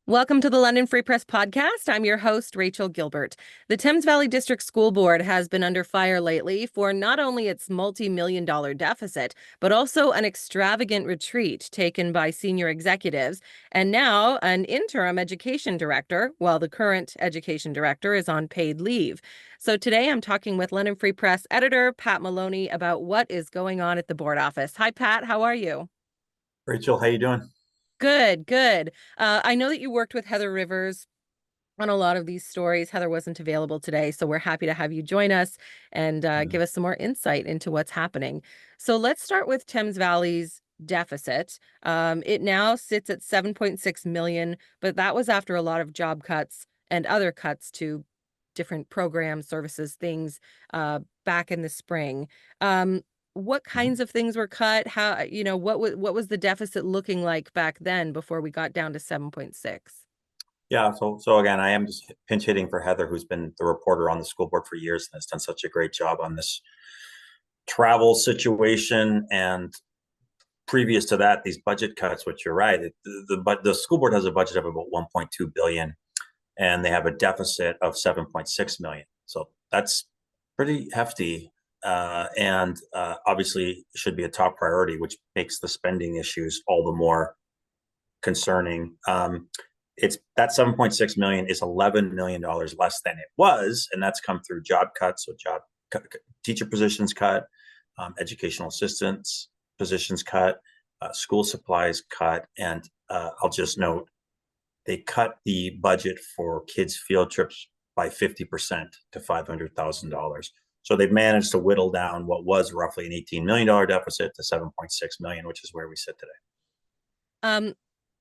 Welcome to the London Free Press Podcast. I'm your host, Rachel Gilbert. The Thames Valley District School Board has been under fire lately for not only its multi-million-dollar deficit, but also an extravagant retreat taken by senior executives, and now an interim education director, while the current education director is on paid leave. So today I'm talking with London Free Press editor Pat Maloney about what is going on at the board office. Hi, Pat. How are you? Rachel, how you doing? Good, good. I know that you worked with Heather Rivers on a lot of these stories. Heather wasn't available today, so we're happy to have you join us and give us some more insight into what's happening. So let's start with Thames Valley's deficit. It now sits at 7.6 million, but that was after a lot of job cuts and other cuts to different programs, services, things back in the spring. What kinds of things were cut? How, what was the deficit looking like back then before we got down to 7.6? Yeah, so again, I am just pinch hitting for Heather, who's been the reporter on the school board for years and has done such a great job on this travel situation. And previous to that, these budget cuts, which you're right, the school board has a budget of about 1.2 billion, and they have a deficit of 7.6 million. So that's pretty hefty. And obviously should be a top priority, which makes the spending issues all the more concerning. It's that 7.6 million is $11 million less than it was, and that's come through job cuts. So teacher positions cut, educational assistants positions cut, school supplies cut, and I'll just note they cut the budget for kids' field trips by 50% to $500,000. So they've managed to whittle down what was roughly an $18 million deficit to 7.6 million, which is where we sit today.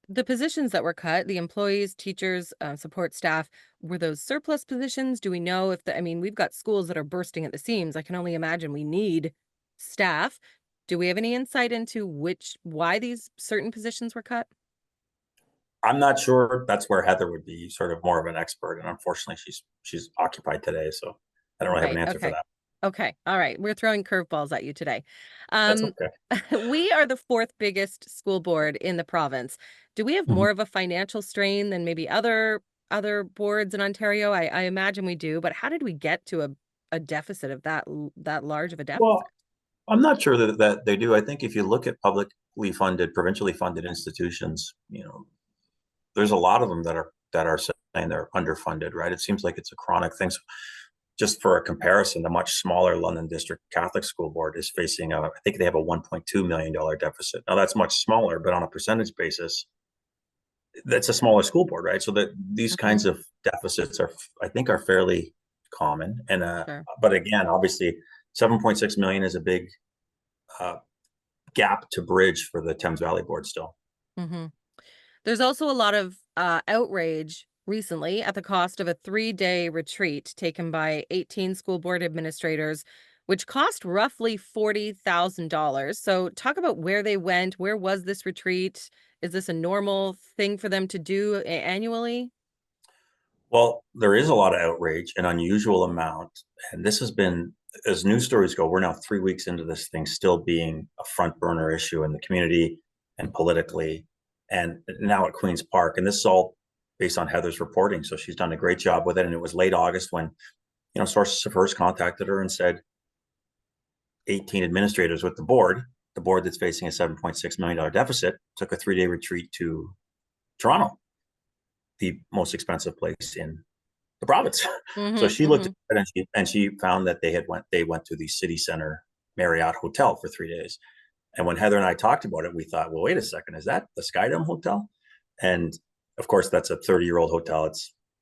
The positions that were cut, the employees, teachers, support staff, were those surplus positions? Do we know if we've got schools that are bursting at the seams. I can only imagine we need staff. Do we have any insight into why these certain positions were cut? I'm not sure. That's where Heather would be sort of more of an expert, and unfortunately she's occupied today, so I don't really have an answer for that. Okay. All right. We're throwing curveballs at you today. That's okay. We are the fourth biggest school board in the province. Do we have more of a financial strain than maybe other boards in Ontario? I imagine we do, but how did we get to a deficit of that large of a deficit? Well, I'm not sure that they do. I think if you look at publicly funded, provincially funded institutions, there's a lot of them that are saying they're underfunded, right? It seems like it's a chronic thing. So just for a comparison, the much smaller London District Catholic School Board is facing I think they have a $1.2 million deficit. Now that's much smaller, but on a percentage basis, that's a smaller school board, right? So that these kinds of deficits I think, are fairly common. And Sure. But again, obviously, 7.6 million is a big gap to bridge for the Thames Valley Board still. There's also a lot of outrage recently at the cost of a 3-day retreat taken by 18 school board administrators, which cost roughly $40,000. So talk about where they went. Where was this retreat? Is this a normal thing for them to do annually? Well, there is a lot of outrage, an unusual amount. And this has been, as news stories go, we're now 3 weeks into this thing still being a front burner issue in the community and politically, and now at Queen's Park. And this is all based on Heather's reporting. So she's done a great job with it. And it was late August when, sources of hers contacted her and said 18 administrators with the board that's facing a $7.6 million deficit, took a 3-day retreat to Toronto, the most expensive place in the province. So she looked at it and she found that they went to the City Center Marriott Hotel for 3 days. And when Heather and I talked about it, we thought, well, wait a second, is that the Skydome Hotel? And of course, that's a 30-year-old hotel.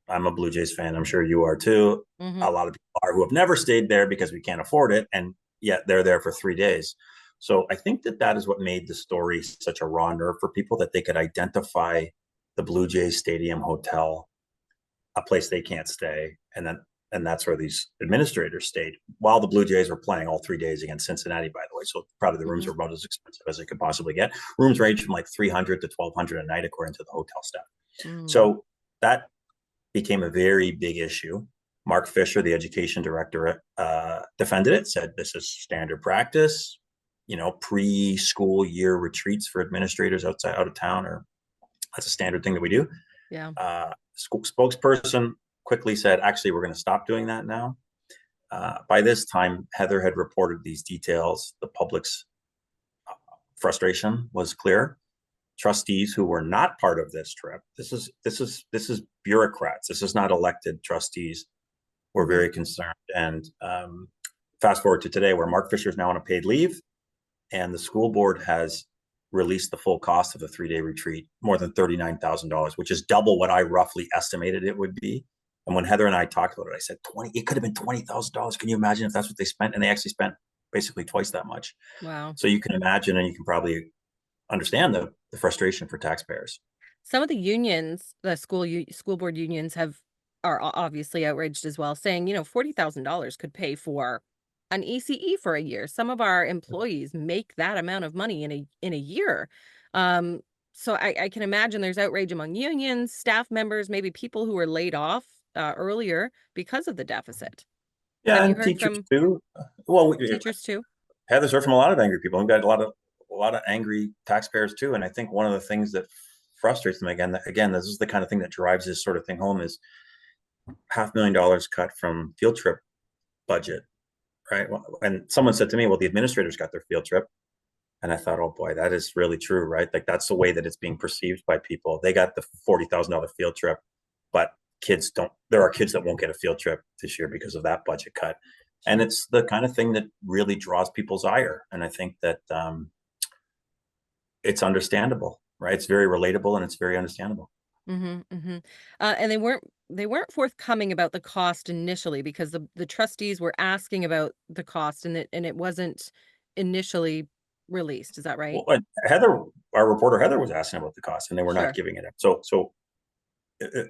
I'm a Blue Jays fan. I'm sure you are too. A lot of people are who have never stayed there because we can't afford it. And yet they're there for 3 days. So I think that is what made the story such a raw nerve for people, that they could identify the Blue Jays Stadium Hotel, a place they can't stay. And that's where these administrators stayed while the Blue Jays were playing all 3 days against Cincinnati, by the way. So probably the rooms were about as expensive as they could possibly get. Rooms range from like $300 to $1,200 a night, according to the hotel staff. So that became a very big issue. Mark Fisher, the education director, defended it, said this is standard practice. Pre-school year retreats for administrators out of town, or that's a standard thing that we do. Yeah. School spokesperson quickly said, actually, we're going to stop doing that now. By this time, Heather had reported these details. The public's frustration was clear. Trustees who were not part of this trip, this is bureaucrats. This is not elected trustees. Were Mhm. very concerned. And fast forward to today, where Mark Fisher is now on a paid leave, and the school board has released the full cost of the 3-day retreat, more than $39,000, which is double what I roughly estimated it would be. And when Heather and I talked about it, I said, it could have been $20,000. Can you imagine if that's what they spent? And they actually spent basically twice that much. Wow. So you can imagine, and you can probably understand the frustration for taxpayers. Some of the unions, the school board unions are obviously outraged as well, saying, $40,000 could pay for an ECE for a year. Some of our employees make that amount of money in a year. Um, so I can imagine there's outrage among unions, staff members, maybe people who were laid off earlier because of the deficit. Yeah, Have you and heard teachers from too. Well, teachers too? Heather's heard from a lot of angry people. We've got a lot of angry taxpayers too. And I think one of the things that frustrates them again, this is the kind of thing that drives this sort of thing home is $500,000 cut from field trip budget, right? And someone said to me, well, the administrators got their field trip. And I thought, oh boy, that is really true, right? Like that's the way that it's being perceived by people. They got the $40,000 field trip, but kids don't, there are kids that won't get a field trip this year because of that budget cut. And Sure. it's the kind of thing that really draws people's ire. And I think that it's understandable, right? It's very relatable and it's very understandable. Mhm, mhm. And they weren't forthcoming about the cost initially because the trustees were asking about the cost and it wasn't initially released. Is that right? Well, Heather, our reporter Heather was asking about the cost and they were not Sure. giving it up. So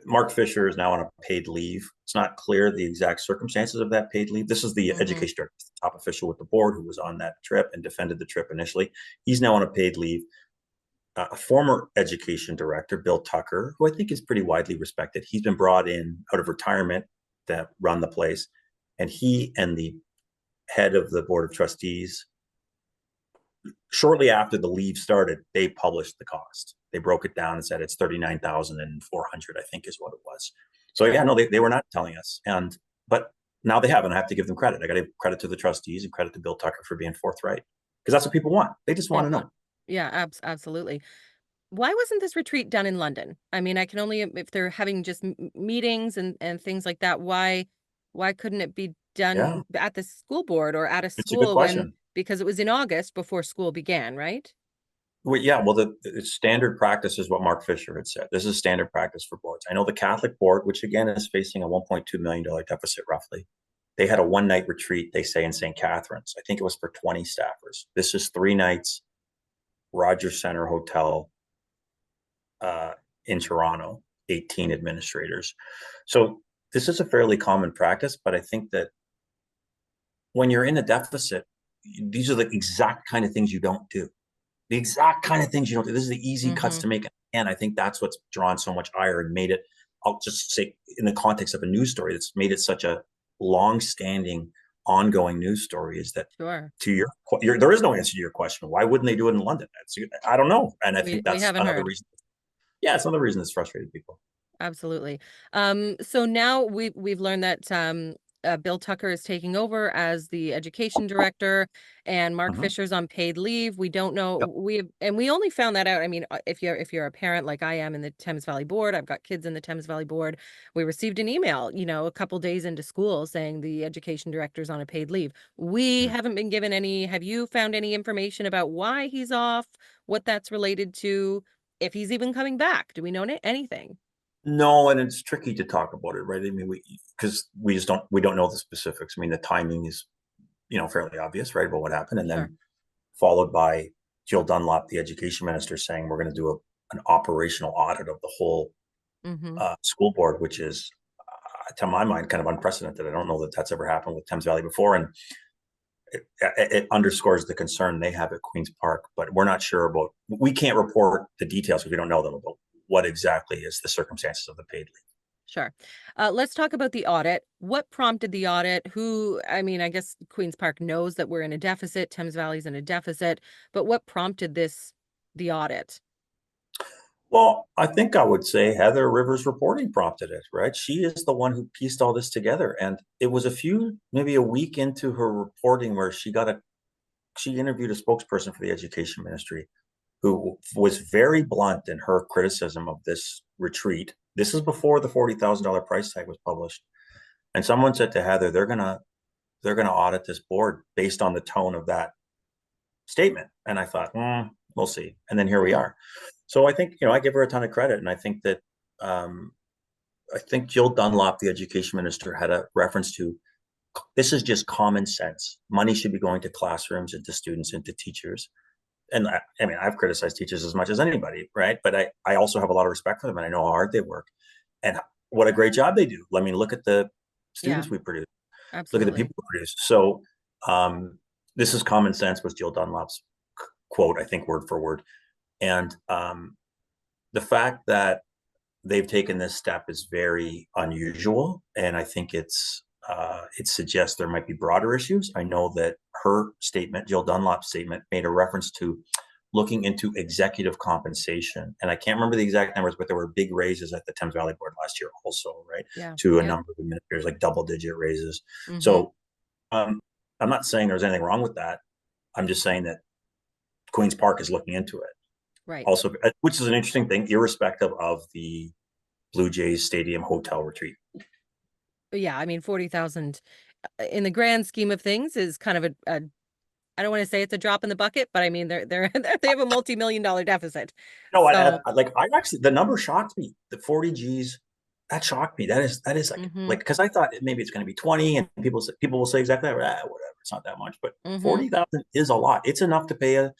Mark Fisher is now on a paid leave. It's not clear the exact circumstances of that paid leave. This is the Mhm. education director, the top official with the board who was on that trip and defended the trip initially. He's now on a paid leave. A former education director, Bill Tucker, who I think is pretty widely respected, he's been brought in out of retirement to run the place. And he and the head of the board of trustees, shortly after the leave started, they published the cost. They broke it down and said it's 39,400, I think is what it was. So yeah, Wow. no, they were not telling us. But now they have, and I have to give them credit. I got to give credit to the trustees and credit to Bill Tucker for being forthright because that's what people want. They just They want to want. know. Yeah, absolutely. Why wasn't this retreat done in London? I mean, I can only if they're having just meetings and things like that, why couldn't it be Yeah, done at the school board or at a it's a good school when question. because it was in August before school began, right? Well, yeah, well, the standard practice is what Mark Fisher had said. This is standard practice for boards. I know the Catholic board, which again is facing a $1.2 million deficit roughly. They had a one-night retreat, they say, in St. Catharines. I think it was for 20 staffers. This is 3 nights, Rogers Center Hotel uh, in Toronto, 18 administrators. So this is a fairly common practice, but I think that when you're in a deficit, these are the exact kind of things you don't do. The exact kind of things you don't do. This is the easy cuts Mhm. to make. And I think that's what's drawn so much ire and made it, I'll just say, in the context of a news story, that's made it such a long-standing, ongoing news story is that Sure. to there is no answer to your question. Why wouldn't they do it in London? I don't know. And I We think we that's haven't another heard. reason. Yeah, it's another reason that's frustrated people. Absolutely. So now we've learned that Bill Tucker is taking over as the education director, and Mark Mm-hmm. Fisher's on paid leave. We don't know. Yep. We only found that out. I mean, if you're a parent like I am in the Thames Valley Board, I've got kids in the Thames Valley Board. We received an email, a couple days into school saying the education director's on a paid leave. We Mm-hmm. haven't been given any. Have you found any information about why he's off? What that's related to? If he's even coming back? Do we know anything? No, and it's tricky to talk about it, right? I mean, because we don't know the specifics. I mean, the timing is, fairly obvious, right, about what happened, and Sure. then followed by Jill Dunlop, the education minister, saying we're going to do an operational audit of the whole Mhm. school board, which is, to my mind, kind of unprecedented. I don't know that that's ever happened with Thames Valley before, and it underscores the concern they have at Queen's Park. But we're not sure about. We can't report the details because we don't know them about what exactly is the circumstances of the paid leave. Sure. Let's talk about the audit. What prompted the audit? I mean, I guess Queen's Park knows that we're in a deficit, Thames Valley's in a deficit, but what prompted the audit? Well, I think I would say Heather Rivers' reporting prompted it, right? She is the one who pieced all this together. And it was maybe a week into her reporting where she interviewed a spokesperson for the education ministry who was very blunt in her criticism of this retreat. This is before the $40,000 price tag was published. And someone said to Heather, they're gonna audit this board based on the tone of that statement. And I thought, we'll see. And then here we are. So I think, I give her a ton of credit. And I think that I think Jill Dunlop, the education minister, had a reference to this is just common sense. Money should be going to classrooms and to students and to teachers. And I mean, I've criticized teachers as much as anybody, right? But I also have a lot of respect for them, and I know how hard they work and what a great job they do. I mean, look at the students we produce. Look at the Absolutely. people we produce. So this is common sense was Jill Dunlop's quote, I think word for word. And the fact that they've taken this step is very unusual. And I think it suggests there might be broader issues. I know that her statement, Jill Dunlop's statement, made a reference to looking into executive compensation. And I can't remember the exact numbers, but there were big raises at the Thames Valley Board last year also, right? Yeah. To a number of administrators, like double-digit raises. Mm-hmm. So I'm not saying there's anything wrong with that. I'm just saying that Queen's Park is looking into it. Right. Also, which is an interesting thing, irrespective of the Blue Jays Stadium hotel retreat. Yeah, I mean, 40,000 in the grand scheme of things is kind of a I don't want to say it's a drop in the bucket, but I mean they're they have a multi-million-dollar deficit. No, So, I actually the number shocked me. The 40 G's, that shocked me. That is mm-hmm, like because I thought maybe it's going to be 20, and people will say exactly whatever, it's not that much, but mm-hmm, 40,000 is a lot. It's enough to pay a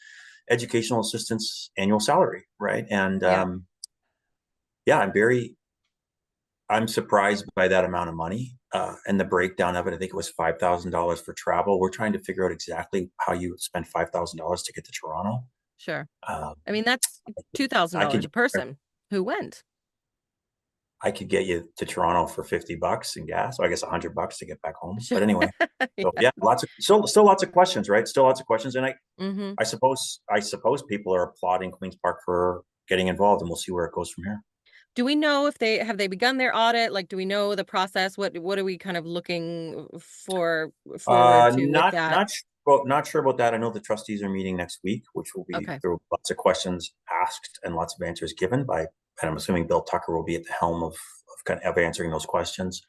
educational assistant's annual salary, right? And yeah, yeah, I'm surprised by that amount of money and the breakdown of it. I think it was $5,000 for travel. We're trying to figure out exactly how you spend $5,000 to get to Toronto. sure. Um, I mean, that's I $2,000 could a person who went. I could get you to Toronto for $50 in gas. So I guess $100 to get back home. Sure. But anyway, so Yeah. yeah, still lots of questions, right? Still lots of questions, and Mm-hmm. I suppose people are applauding Queens Park for getting involved, and we'll see where it goes from here. Do we know if they begun their audit? Like, do we know the process? What are we kind of looking for forward to with that? Not sure about that. I know the trustees are meeting next week, which Okay. there will be lots of questions asked and lots of answers given by, and I'm assuming Bill Tucker will be at the helm of answering those questions.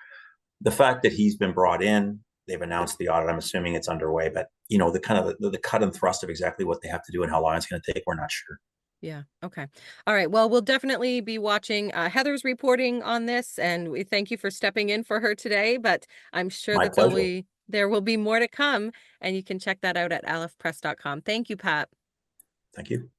The fact that he's been brought in, they've announced the audit. I'm assuming it's underway, but the kind of the cut and thrust of exactly what they have to do and how long it's going to take, we're not sure. Yeah. Okay. All right. Well, we'll definitely be watching Heather's reporting on this, and we thank you for stepping in for her today. But I'm sure My that pleasure. there will be more to come, and you can check that out at lfpress.com. Thank you, Pat. Thank you.